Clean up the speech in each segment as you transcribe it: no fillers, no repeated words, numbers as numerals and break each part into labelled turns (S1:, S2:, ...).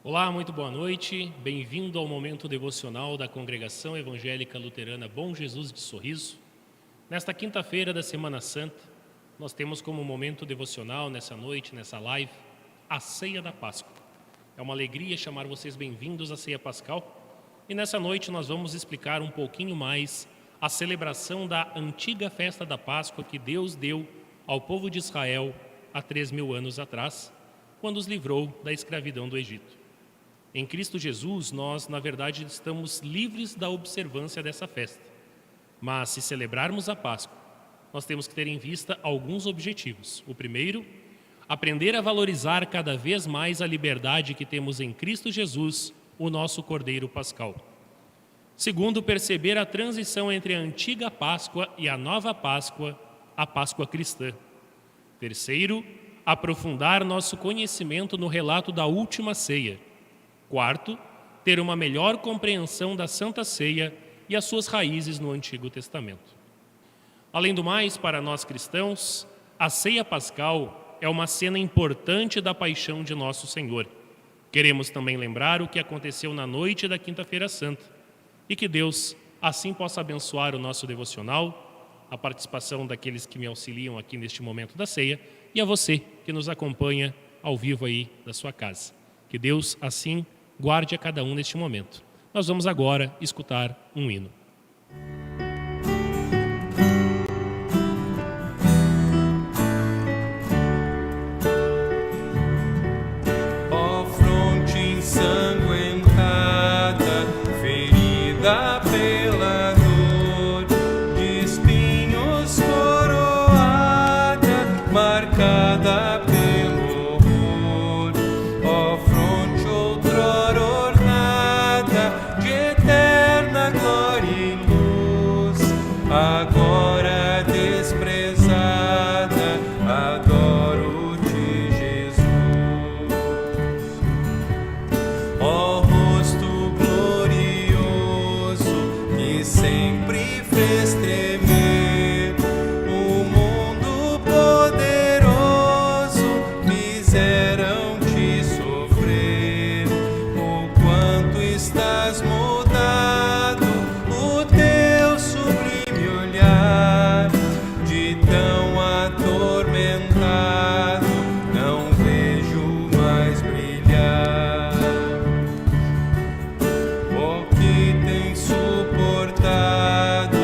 S1: Olá, muito boa noite. Bem-vindo ao momento devocional da Congregação Evangélica Luterana Bom Jesus de Sorriso. Nesta quinta-feira da Semana Santa, nós temos como momento devocional nessa noite, nessa live, a Ceia da Páscoa. É uma alegria chamar vocês bem-vindos à Ceia Pascal. E nessa noite nós vamos explicar um pouquinho mais a celebração da antiga festa da Páscoa que Deus deu ao povo de Israel há 3.000 anos atrás, quando os livrou da escravidão do Egito. Em Cristo Jesus, nós, na verdade, estamos livres da observância dessa festa. Mas, se celebrarmos a Páscoa, nós temos que ter em vista alguns objetivos. O primeiro, aprender a valorizar cada vez mais a liberdade que temos em Cristo Jesus, o nosso Cordeiro Pascal. Segundo, perceber a transição entre a antiga Páscoa e a nova Páscoa, a Páscoa cristã. Terceiro, aprofundar nosso conhecimento no relato da última ceia. Quarto, ter uma melhor compreensão da Santa Ceia e as suas raízes no Antigo Testamento. Além do mais, para nós cristãos, a Ceia Pascal é uma cena importante da paixão de nosso Senhor. Queremos também lembrar o que aconteceu na noite da Quinta-feira Santa e que Deus assim possa abençoar o nosso devocional, a participação daqueles que me auxiliam aqui neste momento da ceia e a você que nos acompanha ao vivo aí da sua casa. Que Deus assim guarde a cada um neste momento. Nós vamos agora escutar um hino.
S2: Ó fronte ensanguentada, ferida pela dor, de espinhos coroada, marcada pelo horror. Ó fronte outrora ornada, de eterna glória e luz, agora desprezada, adoro-te, Jesus. Ó rosto glorioso, que sempre fez tremer o mundo poderoso, fizeram-te sofrer. O quanto estás mudado, o teu sublime olhar, de tão atormentado, não vejo mais brilhar. O que tens suportado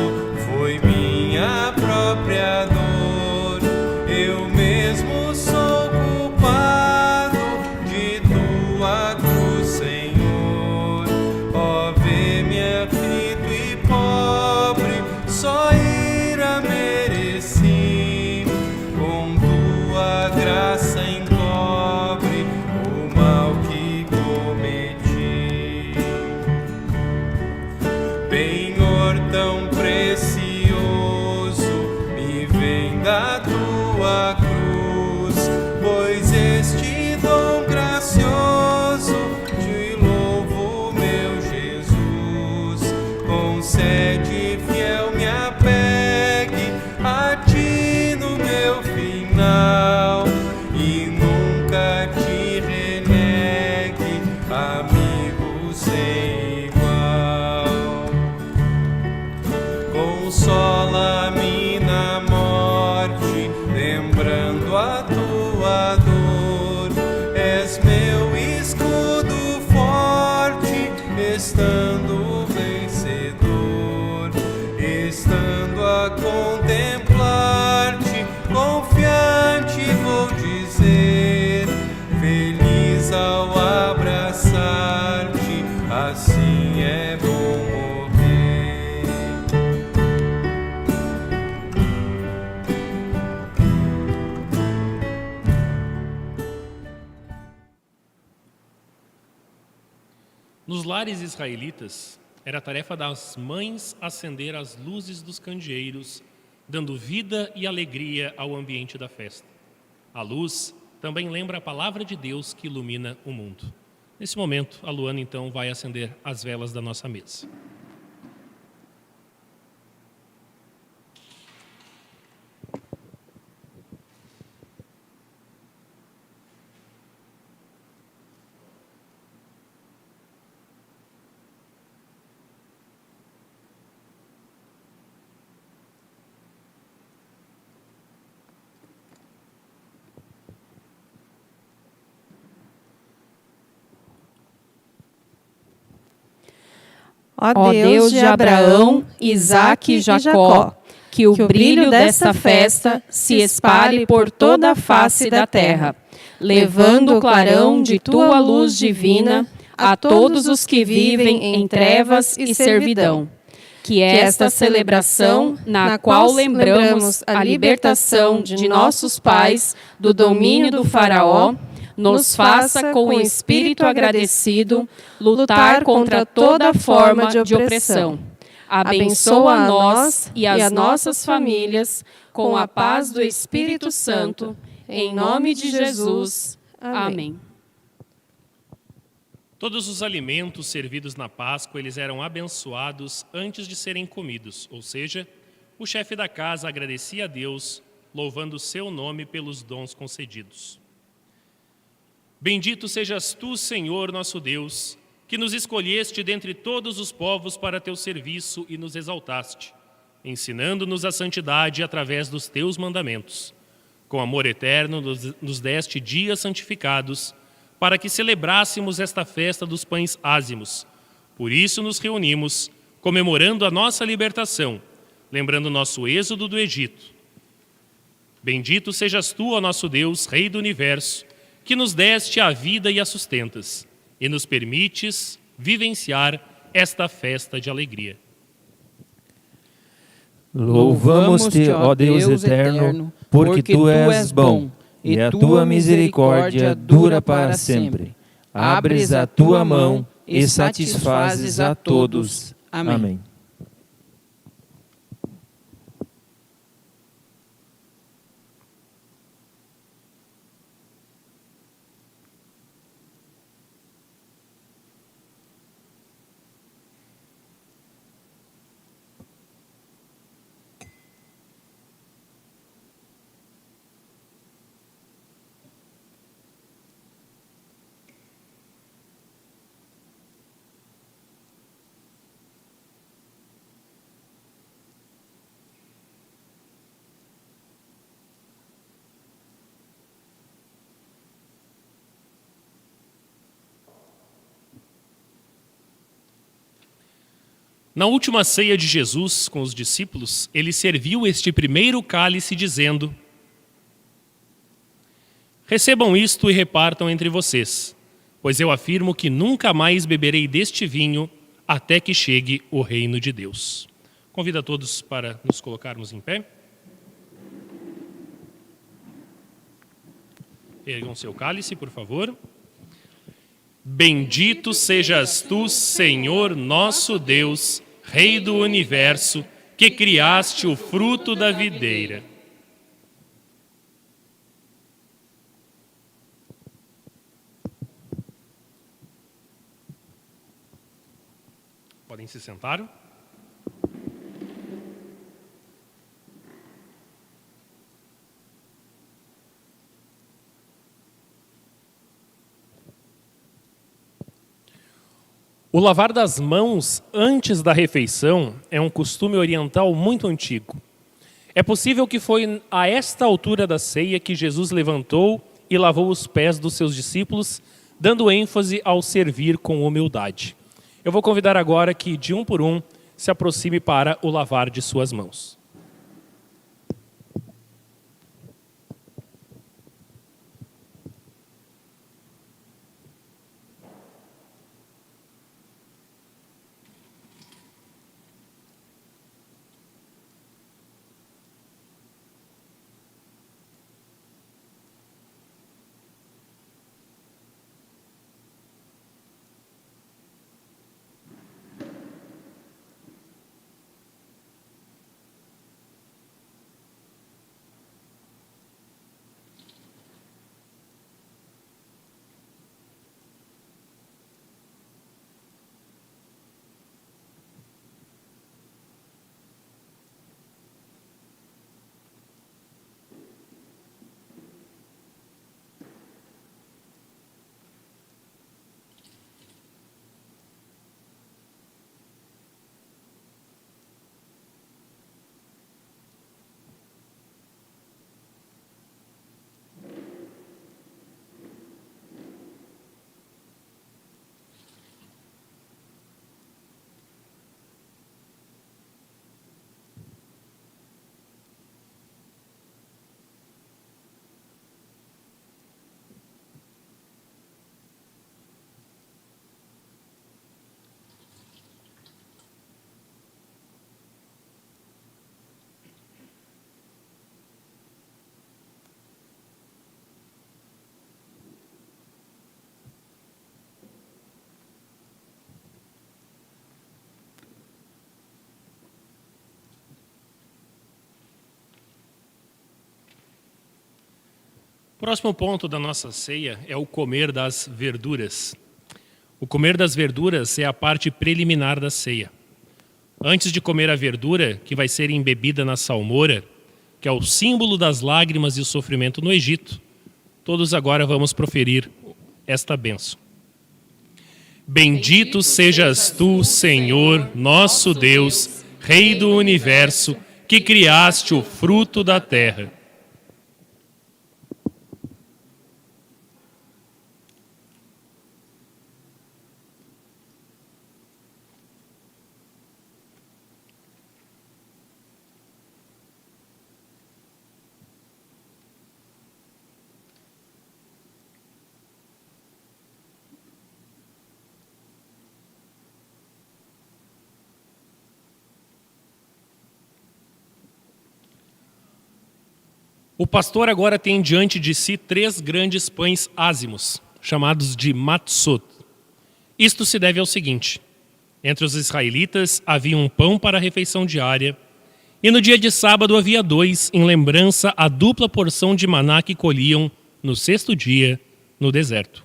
S2: foi minha própria dor. Eu mesmo sou culpado de tua cruz, Senhor. Ó, vê-me aflito e pobre, só ira mereci. Com tua graça encobre o mal que cometi. Penhor tão precioso, me vem da tua cruz, pois este dom gracioso te louvo, meu Jesus. Concede, fiel, me apegue a ti no meu final e nunca te renegue, amigo sem igual. Consola-me na morte, lembrando a tua dor. És meu escudo forte, estando vencedor, estando a contemplar-te, confiante vou dizer, feliz ao abraçar-te, assim é bom morrer.
S1: Nos lares israelitas, era tarefa das mães acender as luzes dos candeeiros, dando vida e alegria ao ambiente da festa. A luz também lembra a palavra de Deus que ilumina o mundo. Nesse momento, a Luana então vai acender as velas da nossa mesa.
S3: Ó Deus de Abraão, Isaque e Jacó, que o brilho desta festa se espalhe por toda a face da terra, levando o clarão de tua luz divina a todos os que vivem em trevas e servidão. Que esta celebração, na qual lembramos a libertação de nossos pais do domínio do Faraó, nos faça, com o espírito agradecido, lutar contra toda forma de opressão. Abençoa a nós e as nossas famílias com a paz do Espírito Santo, em nome de Jesus. Amém.
S1: Todos os alimentos servidos na Páscoa, eles eram abençoados antes de serem comidos, ou seja, o chefe da casa agradecia a Deus, louvando o seu nome pelos dons concedidos. Bendito sejas tu, Senhor, nosso Deus, que nos escolheste dentre todos os povos para teu serviço e nos exaltaste, ensinando-nos a santidade através dos teus mandamentos. Com amor eterno nos deste dias santificados, para que celebrássemos esta festa dos pães ázimos. Por isso nos reunimos, comemorando a nossa libertação, lembrando nosso êxodo do Egito. Bendito sejas tu, ó nosso Deus, Rei do Universo, que nos deste a vida e a sustentas, e nos permites vivenciar esta festa de alegria.
S2: Louvamos-te, ó Deus eterno, porque tu és bom, e a tua misericórdia dura para sempre. Abres a tua mão e satisfazes a todos. Amém.
S1: Na última ceia de Jesus com os discípulos, ele serviu este primeiro cálice dizendo: recebam isto e repartam entre vocês, pois eu afirmo que nunca mais beberei deste vinho até que chegue o reino de Deus. Convido a todos para nos colocarmos em pé. Ergam seu cálice, por favor. Bendito sejas tu, Senhor nosso Deus, Rei do Universo, que criaste o fruto da videira. Podem se sentar. O lavar das mãos antes da refeição é um costume oriental muito antigo. É possível que foi a esta altura da ceia que Jesus levantou e lavou os pés dos seus discípulos, dando ênfase ao servir com humildade. Eu vou convidar agora que, de um por um, se aproxime para o lavar de suas mãos. O próximo ponto da nossa ceia é o comer das verduras. O comer das verduras é a parte preliminar da ceia. Antes de comer a verdura, que vai ser embebida na salmoura, que é o símbolo das lágrimas e o sofrimento no Egito, todos agora vamos proferir esta bênção. Bendito sejas tu, Senhor, nosso Deus, Rei do universo, que criaste o fruto da terra. O pastor agora tem diante de si 3 grandes pães ázimos, chamados de matzot. Isto se deve ao seguinte: entre os israelitas havia um pão para a refeição diária, e no dia de sábado havia 2, em lembrança à dupla porção de maná que colhiam no 6º dia no deserto.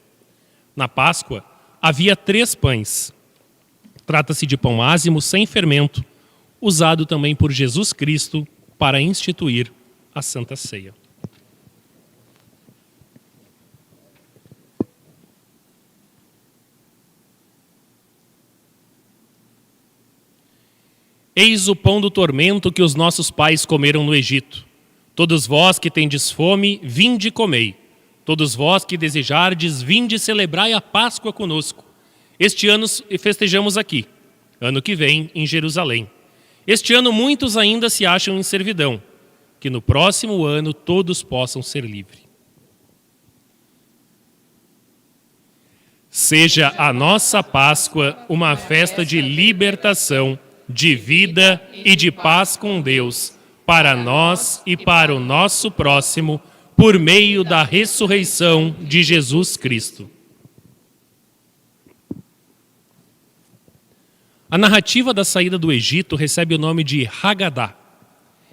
S1: Na Páscoa havia 3 pães. Trata-se de pão ázimo sem fermento, usado também por Jesus Cristo para instituir a Santa Ceia. Eis o pão do tormento que os nossos pais comeram no Egito. Todos vós que tendes fome, vinde e comei. Todos vós que desejardes, vinde e celebrai a Páscoa conosco. Este ano festejamos aqui, ano que vem em Jerusalém. Este ano muitos ainda se acham em servidão, que no próximo ano todos possam ser livres. Seja a nossa Páscoa uma festa de libertação, de vida e de paz com Deus, para nós e para o nosso próximo, por meio da ressurreição de Jesus Cristo. A narrativa da saída do Egito recebe o nome de Haggadah.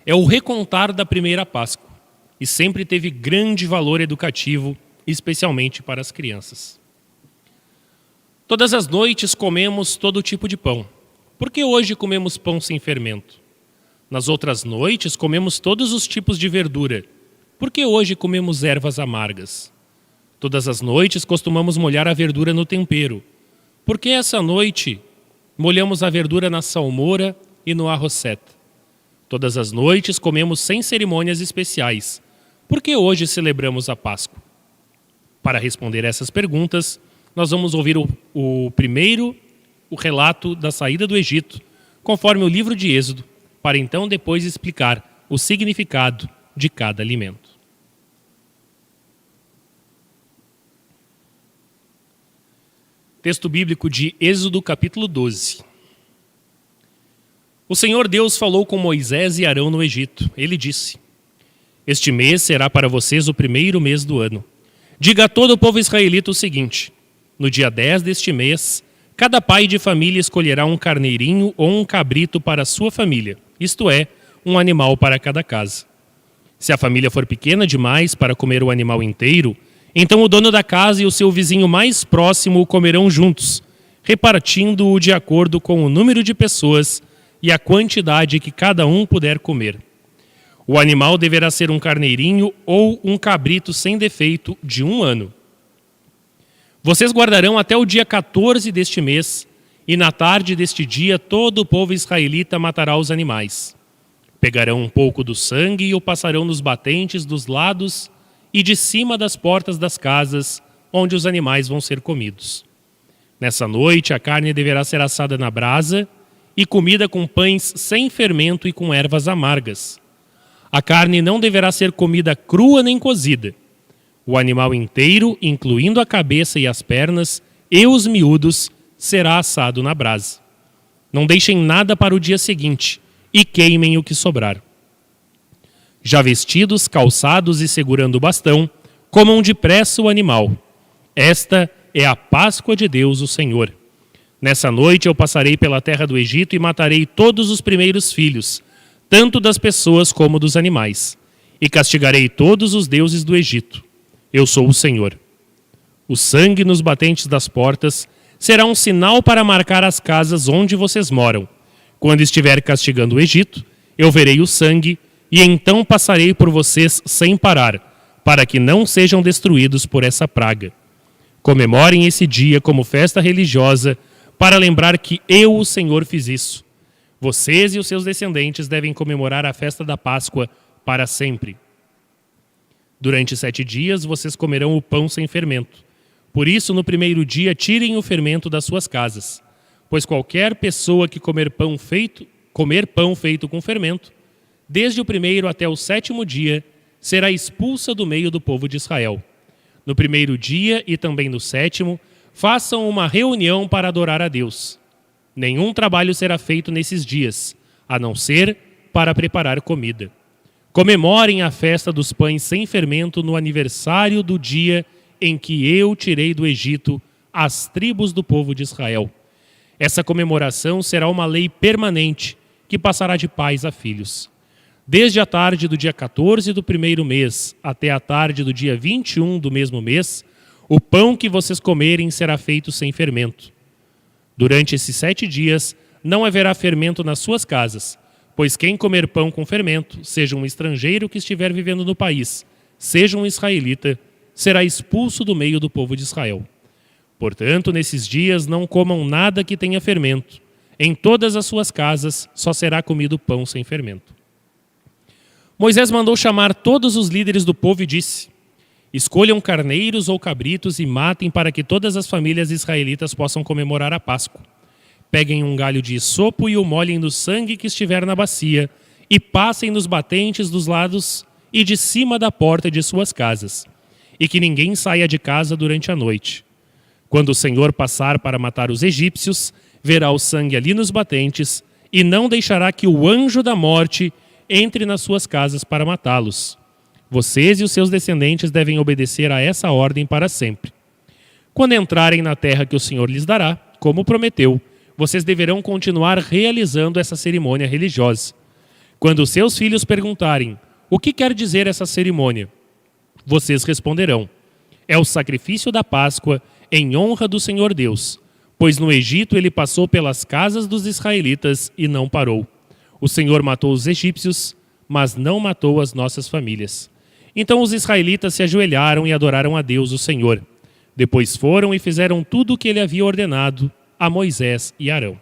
S1: É o recontar da primeira Páscoa e sempre teve grande valor educativo, especialmente para as crianças. Todas as noites comemos todo tipo de pão. Por que hoje comemos pão sem fermento? Nas outras noites comemos todos os tipos de verdura. Por que hoje comemos ervas amargas? Todas as noites costumamos molhar a verdura no tempero. Por que essa noite molhamos a verdura na salmoura e no arroceta? Todas as noites comemos sem cerimônias especiais. Por que hoje celebramos a Páscoa? Para responder essas perguntas, nós vamos ouvir o relato da saída do Egito, conforme o livro de Êxodo, para então depois explicar o significado de cada alimento. Texto bíblico de Êxodo, capítulo 12. O Senhor Deus falou com Moisés e Arão no Egito. Ele disse: Este mês será para vocês o primeiro mês do ano. Diga a todo o povo israelita o seguinte: no dia 10 deste mês, cada pai de família escolherá um carneirinho ou um cabrito para a sua família, isto é, um animal para cada casa. Se a família for pequena demais para comer o animal inteiro, então o dono da casa e o seu vizinho mais próximo o comerão juntos, repartindo-o de acordo com o número de pessoas e a quantidade que cada um puder comer. O animal deverá ser um carneirinho ou um cabrito sem defeito de 1 ano. Vocês guardarão até o dia 14 deste mês, e na tarde deste dia todo o povo israelita matará os animais. Pegarão um pouco do sangue e o passarão nos batentes dos lados e de cima das portas das casas, onde os animais vão ser comidos. Nessa noite a carne deverá ser assada na brasa e comida com pães sem fermento e com ervas amargas. A carne não deverá ser comida crua nem cozida. O animal inteiro, incluindo a cabeça e as pernas, e os miúdos, será assado na brasa. Não deixem nada para o dia seguinte, e queimem o que sobrar. Já vestidos, calçados e segurando o bastão, comam depressa o animal. Esta é a Páscoa de Deus, o Senhor. Nessa noite eu passarei pela terra do Egito e matarei todos os primeiros filhos, tanto das pessoas como dos animais, e castigarei todos os deuses do Egito. Eu sou o Senhor. O sangue nos batentes das portas será um sinal para marcar as casas onde vocês moram. Quando estiver castigando o Egito, eu verei o sangue e então passarei por vocês sem parar, para que não sejam destruídos por essa praga. Comemorem esse dia como festa religiosa para lembrar que eu, o Senhor, fiz isso. Vocês e os seus descendentes devem comemorar a festa da Páscoa para sempre. Durante 7 dias vocês comerão o pão sem fermento. Por isso, no primeiro dia, tirem o fermento das suas casas, pois qualquer pessoa que comer pão feito com fermento, desde o primeiro até o 7º dia, será expulsa do meio do povo de Israel. No primeiro dia e também no 7º, façam uma reunião para adorar a Deus. Nenhum trabalho será feito nesses dias, a não ser para preparar comida. Comemorem a festa dos pães sem fermento no aniversário do dia em que eu tirei do Egito as tribos do povo de Israel. Essa comemoração será uma lei permanente que passará de pais a filhos. Desde a tarde do dia 14 do primeiro mês até a tarde do dia 21 do mesmo mês, o pão que vocês comerem será feito sem fermento. Durante esses 7 dias não haverá fermento nas suas casas, pois quem comer pão com fermento, seja um estrangeiro que estiver vivendo no país, seja um israelita, será expulso do meio do povo de Israel. Portanto, nesses dias não comam nada que tenha fermento. Em todas as suas casas só será comido pão sem fermento. Moisés mandou chamar todos os líderes do povo e disse: escolham carneiros ou cabritos e matem para que todas as famílias israelitas possam comemorar a Páscoa. Peguem um galho de hisopo e o molhem no sangue que estiver na bacia e passem nos batentes dos lados e de cima da porta de suas casas. E que ninguém saia de casa durante a noite. Quando o Senhor passar para matar os egípcios, verá o sangue ali nos batentes e não deixará que o anjo da morte entre nas suas casas para matá-los. Vocês e os seus descendentes devem obedecer a essa ordem para sempre. Quando entrarem na terra que o Senhor lhes dará, como prometeu, vocês deverão continuar realizando essa cerimônia religiosa. Quando os seus filhos perguntarem: o que quer dizer essa cerimônia? Vocês responderão: é o sacrifício da Páscoa em honra do Senhor Deus, pois no Egito ele passou pelas casas dos israelitas e não parou. O Senhor matou os egípcios, mas não matou as nossas famílias. Então os israelitas se ajoelharam e adoraram a Deus, o Senhor. Depois foram e fizeram tudo o que ele havia ordenado a Moisés e Arão.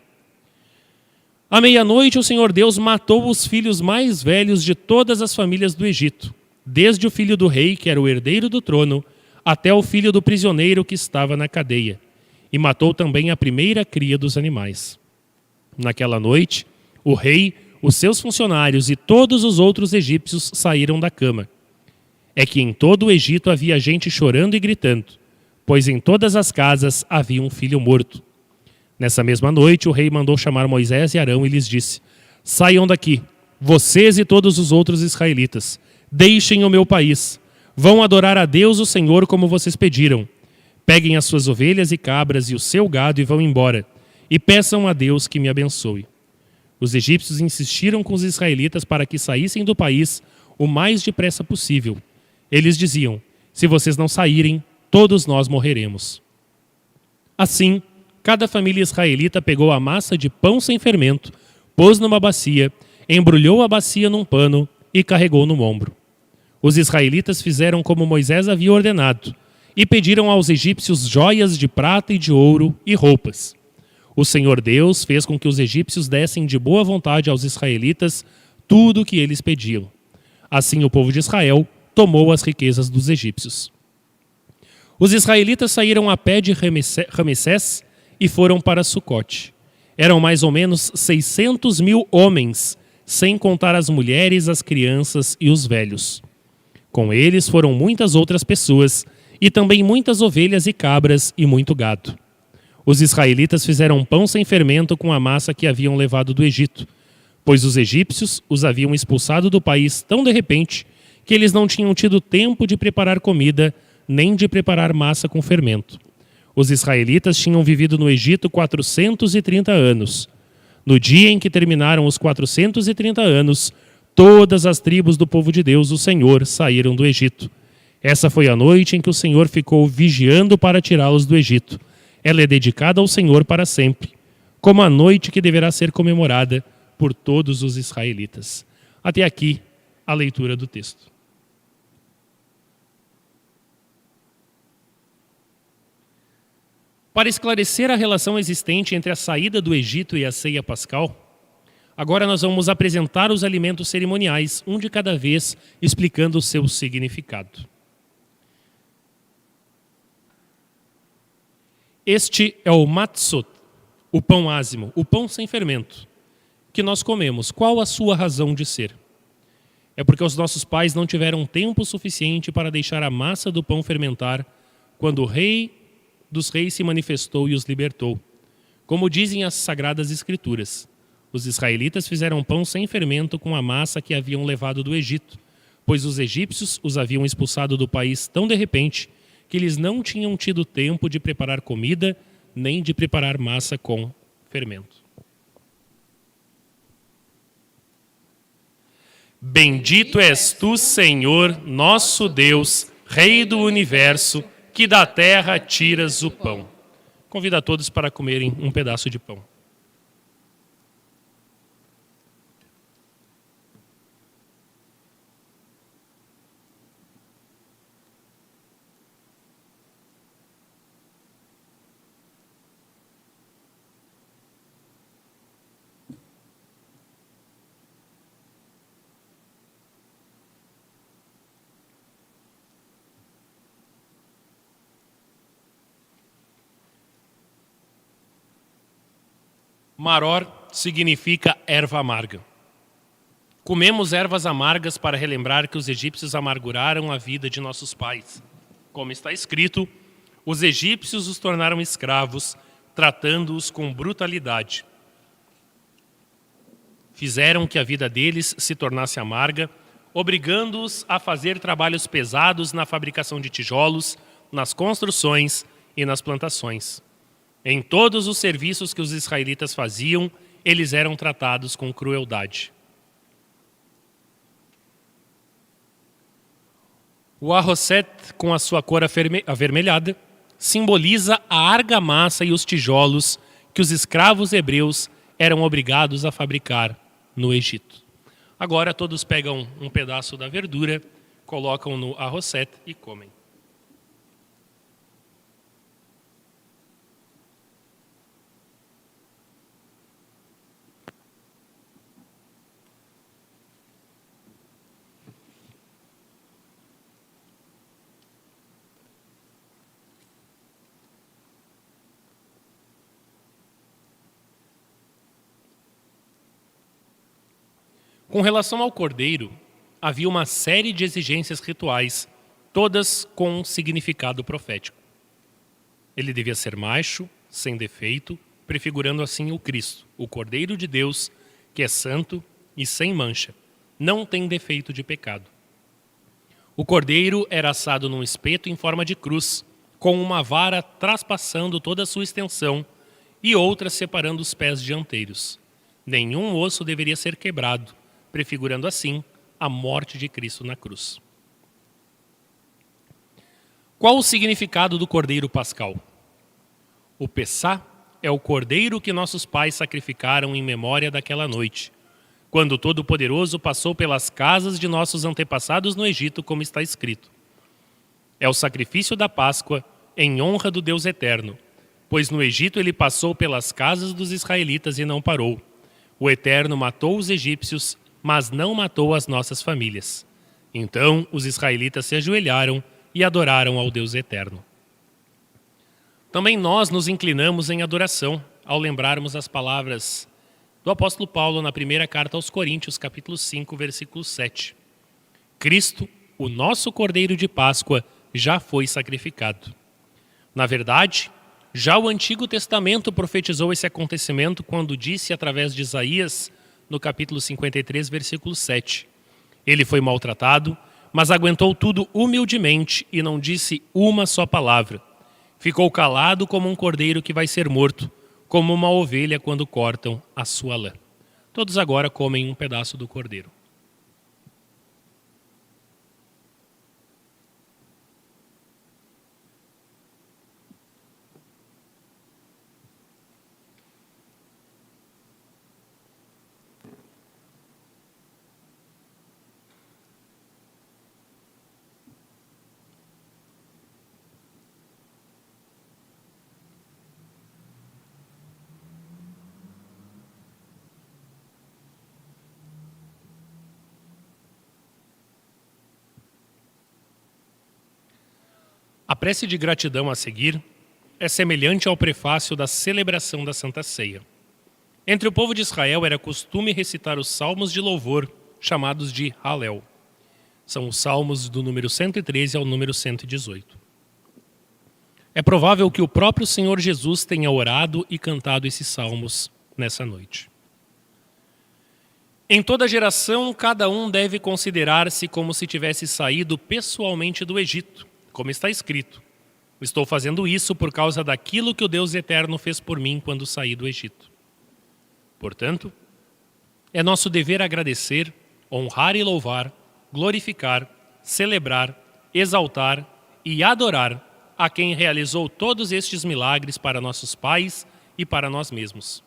S1: À meia-noite, o Senhor Deus matou os filhos mais velhos de todas as famílias do Egito, desde o filho do rei, que era o herdeiro do trono, até o filho do prisioneiro que estava na cadeia, e matou também a primeira cria dos animais. Naquela noite, o rei, os seus funcionários e todos os outros egípcios saíram da cama. É que em todo o Egito havia gente chorando e gritando, pois em todas as casas havia um filho morto. Nessa mesma noite, o rei mandou chamar Moisés e Arão e lhes disse: saiam daqui, vocês e todos os outros israelitas, deixem o meu país, vão adorar a Deus o Senhor como vocês pediram. Peguem as suas ovelhas e cabras e o seu gado e vão embora, e peçam a Deus que me abençoe. Os egípcios insistiram com os israelitas para que saíssem do país o mais depressa possível. Eles diziam: se vocês não saírem, todos nós morreremos. Assim, cada família israelita pegou a massa de pão sem fermento, pôs numa bacia, embrulhou a bacia num pano e carregou no ombro. Os israelitas fizeram como Moisés havia ordenado e pediram aos egípcios joias de prata e de ouro e roupas. O Senhor Deus fez com que os egípcios dessem de boa vontade aos israelitas tudo o que eles pediam. Assim o povo de Israel tomou as riquezas dos egípcios. Os israelitas saíram a pé de Ramessés e foram para Sucote. Eram mais ou menos 600.000 homens, sem contar as mulheres, as crianças e os velhos. Com eles foram muitas outras pessoas, e também muitas ovelhas e cabras e muito gado. Os israelitas fizeram pão sem fermento com a massa que haviam levado do Egito, pois os egípcios os haviam expulsado do país tão de repente que eles não tinham tido tempo de preparar comida, nem de preparar massa com fermento. Os israelitas tinham vivido no Egito 430 anos. No dia em que terminaram os 430 anos, todas as tribos do povo de Deus, o Senhor, saíram do Egito. Essa foi a noite em que o Senhor ficou vigiando para tirá-los do Egito. Ela é dedicada ao Senhor para sempre, como a noite que deverá ser comemorada por todos os israelitas. Até aqui a leitura do texto. Para esclarecer a relação existente entre a saída do Egito e a ceia pascal, agora nós vamos apresentar os alimentos cerimoniais, um de cada vez, explicando o seu significado. Este é o matzot, o pão ázimo, o pão sem fermento, que nós comemos. Qual a sua razão de ser? É porque os nossos pais não tiveram tempo suficiente para deixar a massa do pão fermentar quando o Rei dos Reis se manifestou e os libertou. Como dizem as Sagradas Escrituras, os israelitas fizeram pão sem fermento com a massa que haviam levado do Egito, pois os egípcios os haviam expulsado do país tão de repente que eles não tinham tido tempo de preparar comida nem de preparar massa com fermento. Bendito és tu, Senhor, nosso Deus, Rei do universo, que da terra tiras o pão. Convido a todos para comerem um pedaço de pão. Maror significa erva amarga. Comemos ervas amargas para relembrar que os egípcios amarguraram a vida de nossos pais. Como está escrito, os egípcios os tornaram escravos, tratando-os com brutalidade. Fizeram que a vida deles se tornasse amarga, obrigando-os a fazer trabalhos pesados na fabricação de tijolos, nas construções e nas plantações. Em todos os serviços que os israelitas faziam, eles eram tratados com crueldade. O arrosset, com a sua cor avermelhada, simboliza a argamassa e os tijolos que os escravos hebreus eram obrigados a fabricar no Egito. Agora todos pegam um pedaço da verdura, colocam no arrosset e comem. Com relação ao cordeiro, havia uma série de exigências rituais, todas com um significado profético. Ele devia ser macho, sem defeito, prefigurando assim o Cristo, o Cordeiro de Deus, que é santo e sem mancha, não tem defeito de pecado. O cordeiro era assado num espeto em forma de cruz, com uma vara traspassando toda a sua extensão e outra separando os pés dianteiros. Nenhum osso deveria ser quebrado, prefigurando assim a morte de Cristo na cruz. Qual o significado do cordeiro pascal? O Pessá é o cordeiro que nossos pais sacrificaram em memória daquela noite, quando o Todo-Poderoso passou pelas casas de nossos antepassados no Egito, como está escrito. É o sacrifício da Páscoa em honra do Deus Eterno, pois no Egito ele passou pelas casas dos israelitas e não parou. O Eterno matou os egípcios, mas não matou as nossas famílias. Então os israelitas se ajoelharam e adoraram ao Deus Eterno. Também nós nos inclinamos em adoração ao lembrarmos as palavras do apóstolo Paulo na primeira carta aos Coríntios, capítulo 5, versículo 7. Cristo, o nosso Cordeiro de Páscoa, já foi sacrificado. Na verdade, já o Antigo Testamento profetizou esse acontecimento quando disse através de Isaías, no capítulo 53, versículo 7. Ele foi maltratado, mas aguentou tudo humildemente e não disse uma só palavra. Ficou calado como um cordeiro que vai ser morto, como uma ovelha quando cortam a sua lã. Todos agora comem um pedaço do cordeiro. A prece de gratidão a seguir é semelhante ao prefácio da celebração da Santa Ceia. Entre o povo de Israel era costume recitar os salmos de louvor, chamados de Halel. São os salmos do número 113 ao número 118. É provável que o próprio Senhor Jesus tenha orado e cantado esses salmos nessa noite. Em toda geração, cada um deve considerar-se como se tivesse saído pessoalmente do Egito, como está escrito: estou fazendo isso por causa daquilo que o Deus eterno fez por mim quando saí do Egito. Portanto, é nosso dever agradecer, honrar e louvar, glorificar, celebrar, exaltar e adorar a quem realizou todos estes milagres para nossos pais e para nós mesmos.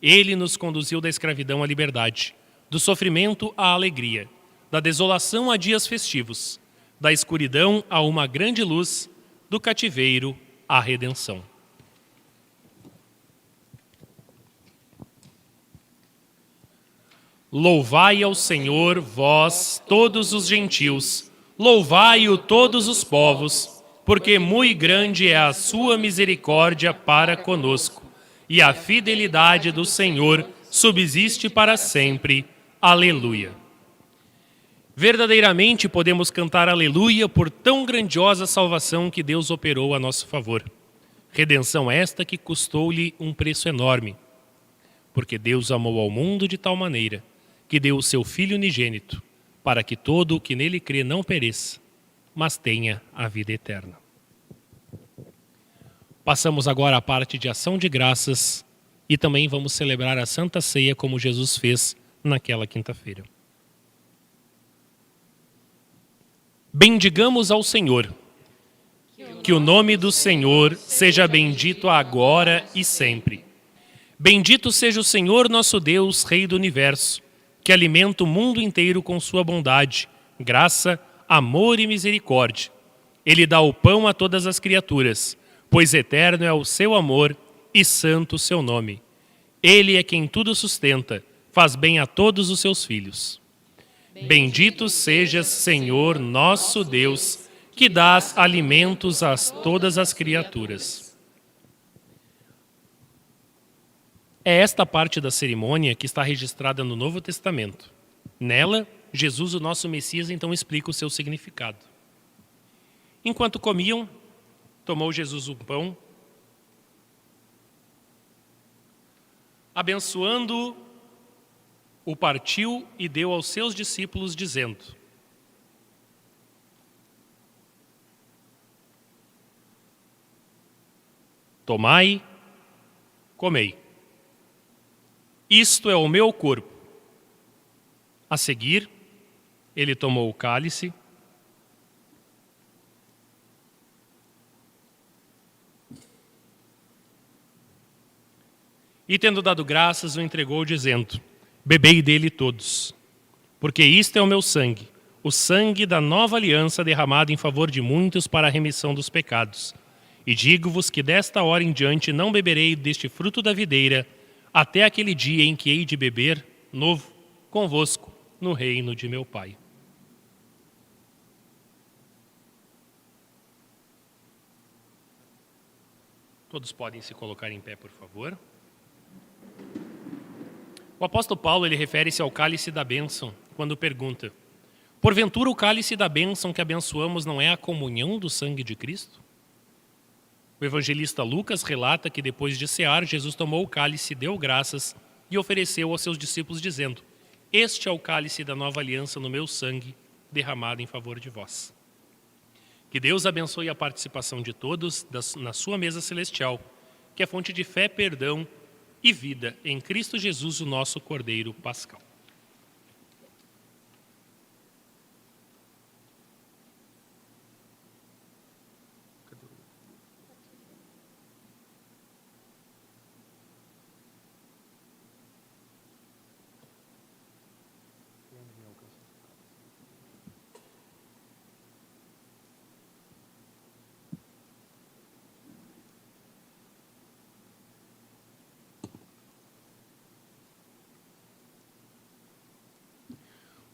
S1: Ele nos conduziu da escravidão à liberdade, do sofrimento à alegria, da desolação a dias festivos, da escuridão a uma grande luz, do cativeiro à redenção. Louvai ao Senhor, vós, todos os gentios, louvai-o todos os povos, porque muito grande é a sua misericórdia para conosco, e a fidelidade do Senhor subsiste para sempre. Aleluia. Verdadeiramente podemos cantar aleluia por tão grandiosa salvação que Deus operou a nosso favor. Redenção esta que custou-lhe um preço enorme, porque Deus amou ao mundo de tal maneira que deu o seu Filho unigênito, para que todo o que nele crê não pereça, mas tenha a vida eterna. Passamos agora à parte de ação de graças e também vamos celebrar a Santa Ceia como Jesus fez naquela quinta-feira. Bendigamos ao Senhor. Que o nome do Senhor seja bendito agora e sempre. Bendito seja o Senhor nosso Deus, Rei do Universo, que alimenta o mundo inteiro com sua bondade, graça, amor e misericórdia. Ele dá o pão a todas as criaturas, pois eterno é o seu amor e santo o seu nome. Ele é quem tudo sustenta, faz bem a todos os seus filhos. Bendito sejas, Senhor, nosso Deus, que dás alimentos a todas as criaturas. É esta parte da cerimônia que está registrada no Novo Testamento. Nela, Jesus, o nosso Messias, então explica o seu significado. Enquanto comiam, tomou Jesus um pão, abençoando-o, o partiu e deu aos seus discípulos, dizendo: tomai, comei. Isto é o meu corpo. A seguir, ele tomou o cálice, e tendo dado graças, o entregou, dizendo: bebei dele todos, porque isto é o meu sangue, o sangue da nova aliança derramado em favor de muitos para a remissão dos pecados. E digo-vos que desta hora em diante não beberei deste fruto da videira, até aquele dia em que hei de beber novo convosco no reino de meu Pai. Todos podem se colocar em pé, por favor. O apóstolo Paulo, ele refere-se ao cálice da bênção, quando pergunta: porventura o cálice da bênção que abençoamos não é a comunhão do sangue de Cristo? O evangelista Lucas relata que depois de cear, Jesus tomou o cálice, deu graças e ofereceu aos seus discípulos, dizendo: este é o cálice da nova aliança no meu sangue, derramado em favor de vós. Que Deus abençoe a participação de todos na sua mesa celestial, que é fonte de fé, perdão e vida em Cristo Jesus, o nosso Cordeiro Pascal.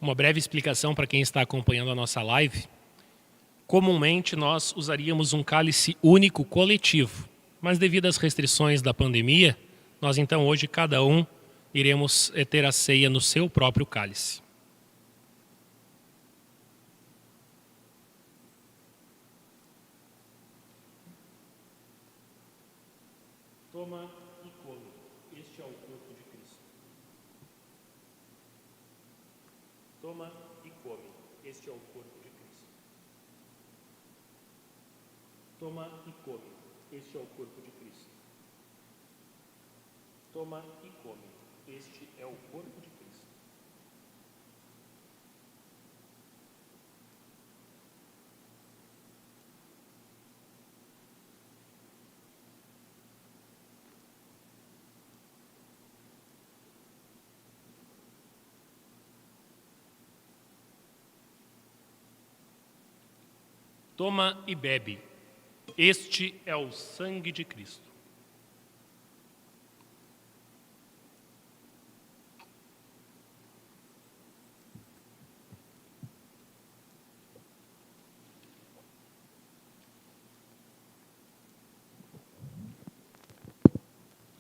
S1: Uma breve explicação para quem está acompanhando a nossa live. Comumente nós usaríamos um cálice único coletivo, mas devido às restrições da pandemia, nós então hoje cada um iremos ter a ceia no seu próprio cálice. Toma e come, este é o corpo de Cristo. Toma e come, este é o corpo de Cristo. Toma e come, este é o corpo de Cristo. Toma e come, este é o corpo de Cristo. Toma e bebe, este é o sangue de Cristo.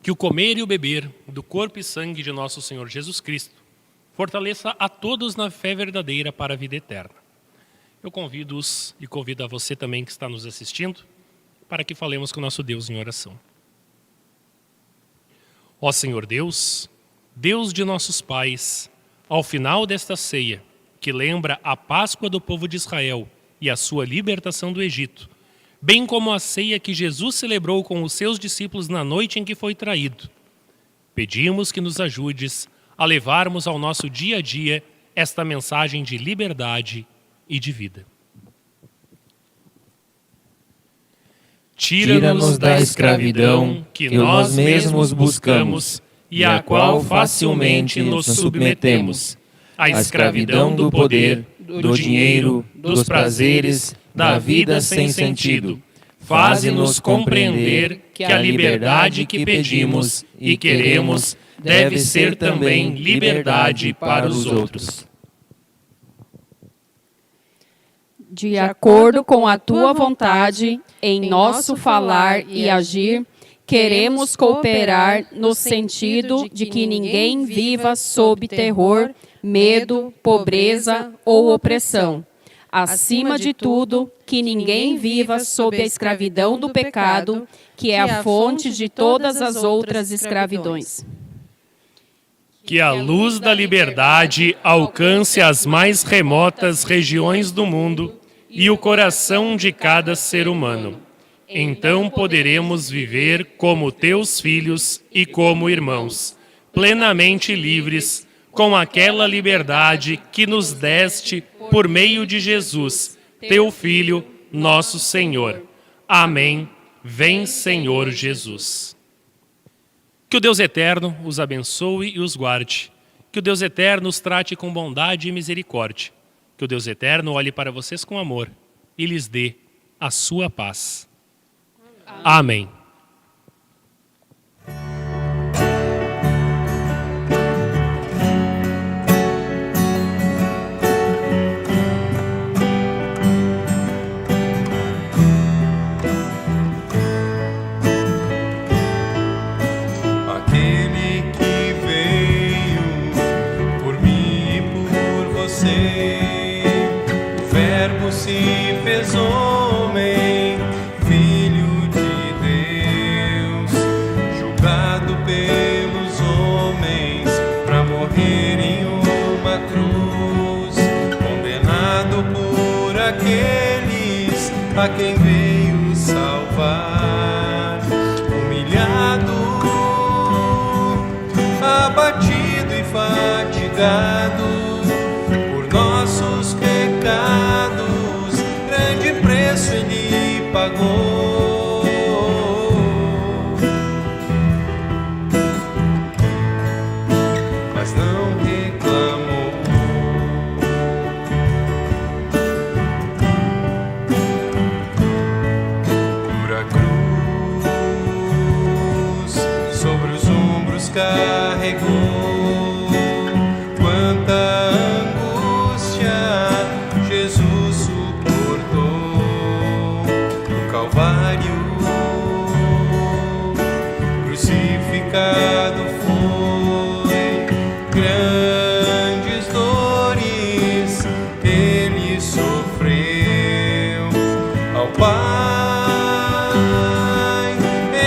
S1: Que o comer e o beber do corpo e sangue de nosso Senhor Jesus Cristo fortaleça a todos na fé verdadeira para a vida eterna. Eu convido-os e convido a você também que está nos assistindo para que falemos com o nosso Deus em oração. Ó Senhor Deus, Deus de nossos pais, ao final desta ceia, que lembra a Páscoa do povo de Israel e a sua libertação do Egito, bem como a ceia que Jesus celebrou com os seus discípulos na noite em que foi traído, pedimos que nos ajudes a levarmos ao nosso dia a dia esta mensagem de liberdade e de vida. Tira-nos da escravidão que nós mesmos buscamos e à qual facilmente nos submetemos, a escravidão do poder, do dinheiro, dos prazeres, da vida sem sentido. Faze-nos compreender que a liberdade que pedimos e queremos deve ser também liberdade para os outros.
S3: De acordo com a tua vontade, em nosso falar e agir, queremos cooperar no sentido de que ninguém viva sob terror, medo, pobreza ou opressão. Acima de tudo, que ninguém viva sob a escravidão do pecado, que é a fonte de todas as outras escravidões.
S1: Que a luz da liberdade alcance as mais remotas regiões do mundo e o coração de cada ser humano. Então poderemos viver como teus filhos e como irmãos, plenamente livres, com aquela liberdade que nos deste por meio de Jesus, teu Filho, nosso Senhor. Amém. Vem, Senhor Jesus. Que o Deus eterno os abençoe e os guarde. Que o Deus eterno os trate com bondade e misericórdia. Que o Deus eterno olhe para vocês com amor e lhes dê a sua paz. Amém.
S4: Se fez homem, filho de Deus, julgado pelos homens para morrer em uma cruz, condenado por aqueles a quem veio salvar, humilhado, abatido e fatigado por nossos pecados. Preço ele pagou, mas não reclamou. Por a cruz sobre os ombros carregou. Quanta angústia Jesus suportou. Calvário. Crucificado foi, grandes dores ele sofreu ao Pai,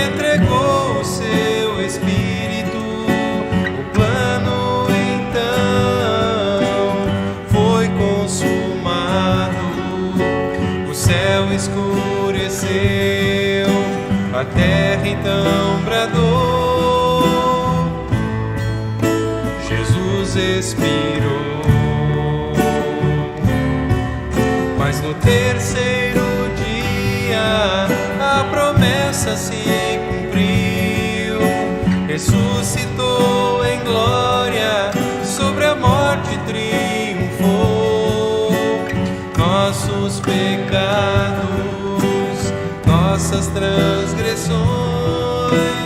S4: entregou o seu Espírito. O plano então foi consumado, o céu escureceu, a terra então bradou, Jesus expirou. Mas no terceiro dia a promessa se cumpriu, ressuscitou em glória, sobre a morte triunfou. Nossos pecados, nossas transgressões